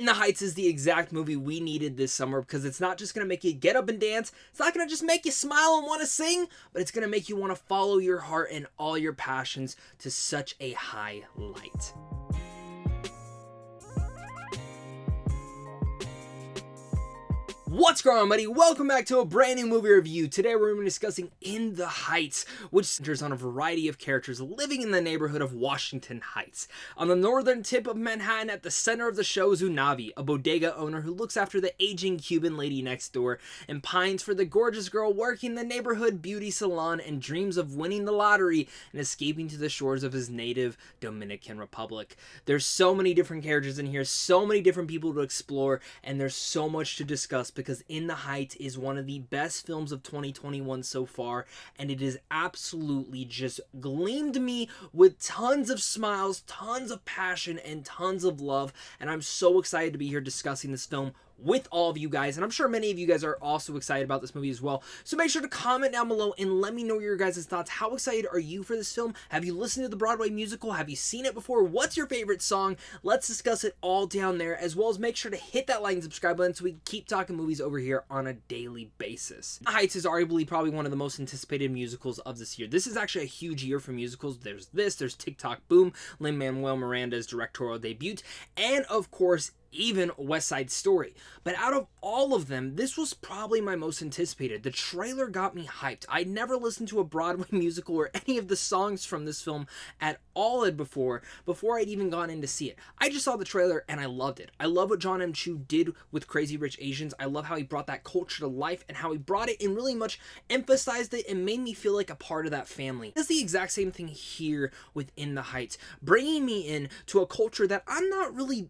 In the Heights is the exact movie we needed this summer because it's not just going to make you get up and dance, it's not going to just make you smile and want to sing, but it's going to make you want to follow your heart and all your passions to such a high light. What's going on, buddy? Welcome back to a brand new movie review. Today we're going to be discussing In the Heights, which centers on a variety of characters living in the neighborhood of Washington Heights. On the northern tip of Manhattan, at the center of the show is Unavi, a bodega owner who looks after the aging Cuban lady next door and pines for the gorgeous girl working the neighborhood beauty salon and dreams of winning the lottery and escaping to the shores of his native Dominican Republic. There's so many different characters in here, so many different people to explore, and there's so much to discuss because In the Heights is one of the best films of 2021 so far, and it has absolutely just gleamed me with tons of smiles, tons of passion, and tons of love, and I'm so excited to be here discussing this film with all of you guys, and I'm sure many of you guys are also excited about this movie as well. So make sure to comment down below and let me know your guys' thoughts. How excited are you for this film? Have you listened to the Broadway musical? Have you seen it before? What's your favorite song? Let's discuss it all down there, as well as make sure to hit that like and subscribe button so we can keep talking movies over here on a daily basis. The Heights is arguably probably one of the most anticipated musicals of this year. This is actually a huge year for musicals. There's TikTok Boom, Lin-MANUEL Miranda's directorial debut, and of course, even West Side Story. But out of all of them, this was probably my most anticipated. The trailer got me hyped. I'd never listened to a Broadway musical or any of the songs from this film at all before I'd even gone in to see it. I just saw the trailer and I loved it. I love what John M. Chu did with Crazy Rich Asians. I love how he brought that culture to life and how he brought it and really much emphasized it and made me feel like a part of that family. It's the exact same thing here within the Heights, bringing me in to a culture that I'm not really,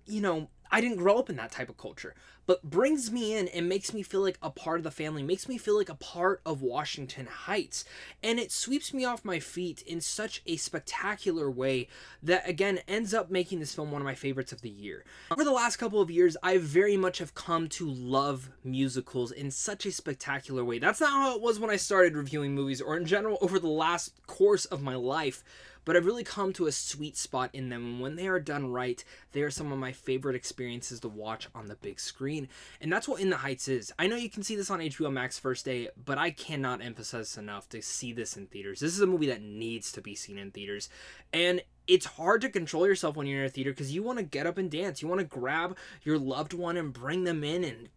I didn't grow up in that type of culture, but brings me in and makes me feel like a part of the family, makes me feel like a part of Washington Heights, and it sweeps me off my feet in such a spectacular way that, again, ends up making this film one of my favorites of the year. Over the last couple of years, I very much have come to love musicals in such a spectacular way. That's not how it was when I started reviewing movies, or in general over the last course of my life, but I've really come to a sweet spot in them, and when they are done right, they are some of my favorite experiences to watch on the big screen, and that's what In the Heights is. I know you can see this on HBO Max first day, but I cannot emphasize enough to see this in theaters. This is a movie that needs to be seen in theaters, and it's hard to control yourself when you're in a theater because you want to get up and dance. You want to grab your loved one and bring them in and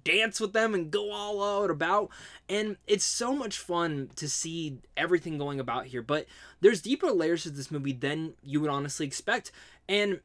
dance with them and go all out about. And it's so much fun to see everything going about here. But there's deeper layers to this movie than you would honestly expect. And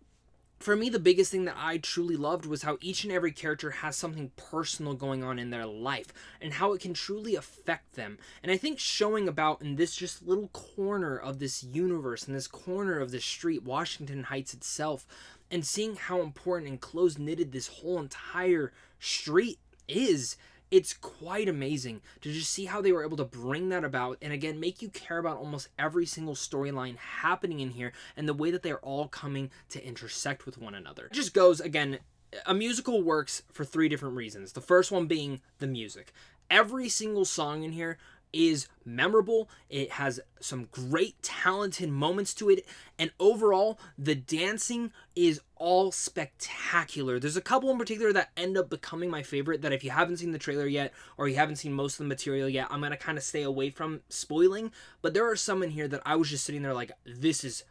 for me, the biggest thing that I truly loved was how each and every character has something personal going on in their life and how it can truly affect them. And I think showing about in this just little corner of this universe, in this corner of this street, Washington Heights itself, and seeing how important and close-knitted this whole entire street is, it's quite amazing to just see how they were able to bring that about and, again, make you care about almost every single storyline happening in here and the way that they're all coming to intersect with one another. It just goes, again, a musical works for three different reasons. The first one being the music. Every single song in here is memorable. It has some great talented moments to it, and overall the dancing is all spectacular. There's a couple in particular that end up becoming my favorite that if you haven't seen the trailer yet or you haven't seen most of the material yet, I'm going to kind of stay away from spoiling, but there are some in here that I was just sitting there like, this is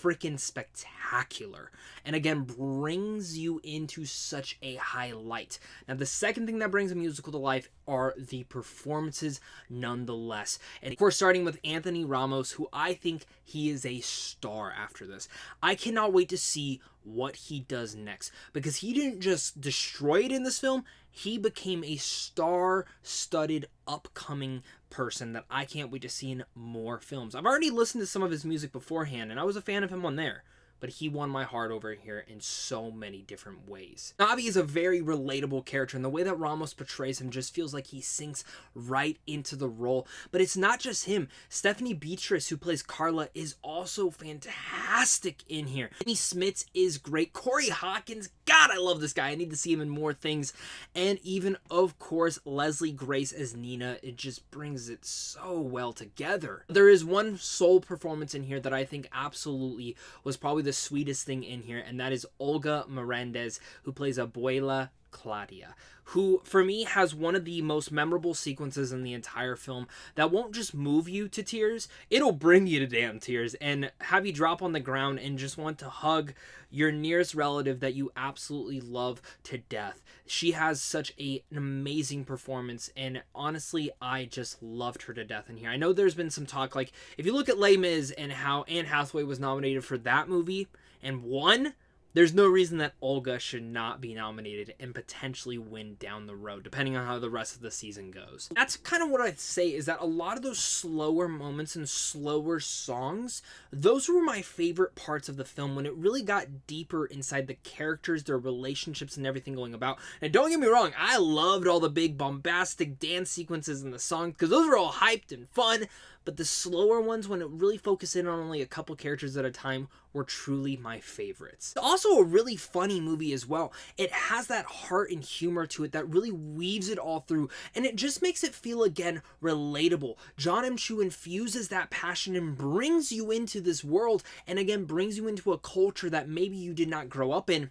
freaking spectacular, and again brings you into such a highlight. Now, the second thing that brings a musical to life are the performances nonetheless, and of course starting with Anthony Ramos, who I think he is a star after this. I cannot wait to see what he does next, because he didn't just destroy it in this film, he became a star-studded upcoming person that I can't wait to see in more films. I've already listened to some of his music beforehand, and I was a fan of him on there, but he won my heart over here in so many different ways. Navi is a very relatable character, and the way that Ramos portrays him just feels like he sinks right into the role. But it's not just him. Stephanie Beatrice, who plays Carla, is also fantastic in here. Annie Smits is great. Corey Hawkins, God, I love this guy. I need to see him in more things. And even, of course, Leslie Grace as Nina. It just brings it so well together. There is one sole performance in here that I think absolutely was probably the the sweetest thing in here, and that is Olga Merendez, who plays Abuela Claudia, who for me has one of the most memorable sequences in the entire film that won't just move you to tears, it'll bring you to damn tears and have you drop on the ground and just want to hug your nearest relative that you absolutely love to death. She has such an amazing performance, and honestly, I just loved her to death in here. I know there's been some talk, like, if you look at Les Mis and how Anne Hathaway was nominated for that movie and won, there's no reason that Olga should not be nominated and potentially win down the road, depending on how the rest of the season goes. That's kind of what I'd say, is that a lot of those slower moments and slower songs, those were my favorite parts of the film, when it really got deeper inside the characters, their relationships, and everything going about. And don't get me wrong, I loved all the big bombastic dance sequences in the songs, because those were all hyped and fun, but the slower ones, when it really focused in on only a couple characters at a time, were truly my favorites. It's also a really funny movie as well. It has that heart and humor to it that really weaves it all through, and it just makes it feel, again, relatable. John M. Chu infuses that passion and brings you into this world, and again, brings you into a culture that maybe you did not grow up in.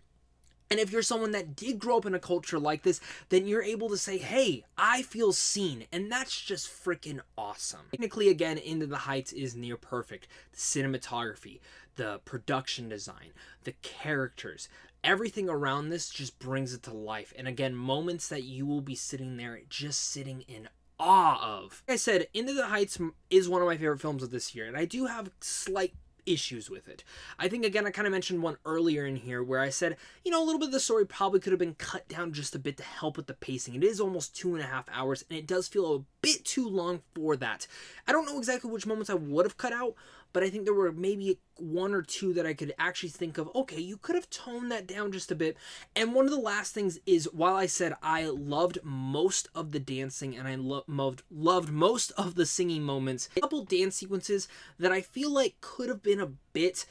And if you're someone that did grow up in a culture like this, then you're able to say, hey, I feel seen. And that's just freaking awesome. Technically, again, Into the Heights is near perfect. The cinematography, the production design, the characters, everything around this just brings it to life. And again, moments that you will be sitting there just sitting in awe of. Like I said, Into the Heights is one of my favorite films of this year. And I do have slight issues with it. I think, again, I kind of mentioned one earlier in here where I said, you know, a little bit of the story probably could have been cut down just a bit to help with the pacing. It is almost 2.5 hours, and it does feel a bit too long for that. I don't know exactly which moments I would have cut out, but I think there were maybe one or two that I could actually think of, okay, you could have toned that down just a bit. And one of the last things is, while I said I loved most of the dancing and I loved most of the singing moments, a couple dance sequences that I feel like could have been a bit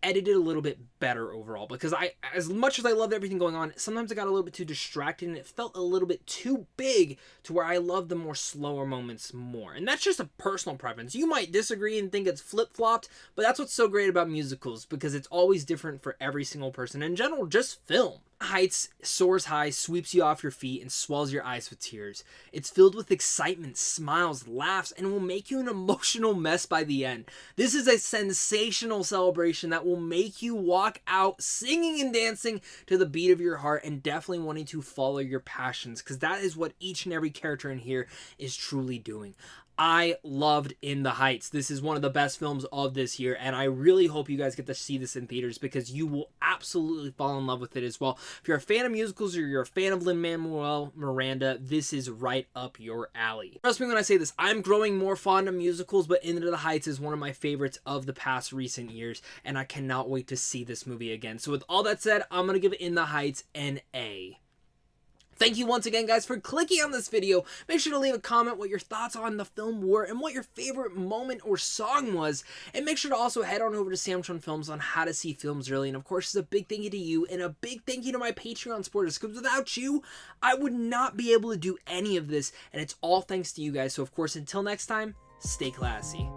edited a little bit better overall, because as much as I loved everything going on, sometimes I got a little bit too distracted and it felt a little bit too big to where I love the more slower moments more. And that's just a personal preference. You might disagree and think it's flip-flopped, but that's what's so great about musicals, because it's always different for every single person. In general, just film. Heights soars high, sweeps you off your feet, and swells your eyes with tears. It's filled with excitement, smiles, laughs, and will make you an emotional mess by the end. This is a sensational celebration that will make you walk out singing and dancing to the beat of your heart, and definitely wanting to follow your passions, because that is what each and every character in here is truly doing. I loved In the Heights. This is one of the best films of this year, and I really hope you guys get to see this in theaters, because you will absolutely fall in love with it as well. If you're a fan of musicals or you're a fan of Lin-Manuel Miranda, this is right up your alley. Trust me when I say this, I'm growing more fond of musicals, but Into the Heights is one of my favorites of the past recent years, and I cannot wait to see this movie again. So with all that said, I'm going to give In the Heights an A. Thank you once again, guys, for clicking on this video. Make sure to leave a comment what your thoughts on the film were and what your favorite moment or song was. And make sure to also head on over to Samchon Films on how to see films early. And of course, it's a big thank you to you and a big thank you to my Patreon supporters, because without you, I would not be able to do any of this. And it's all thanks to you guys. So of course, until next time, stay classy.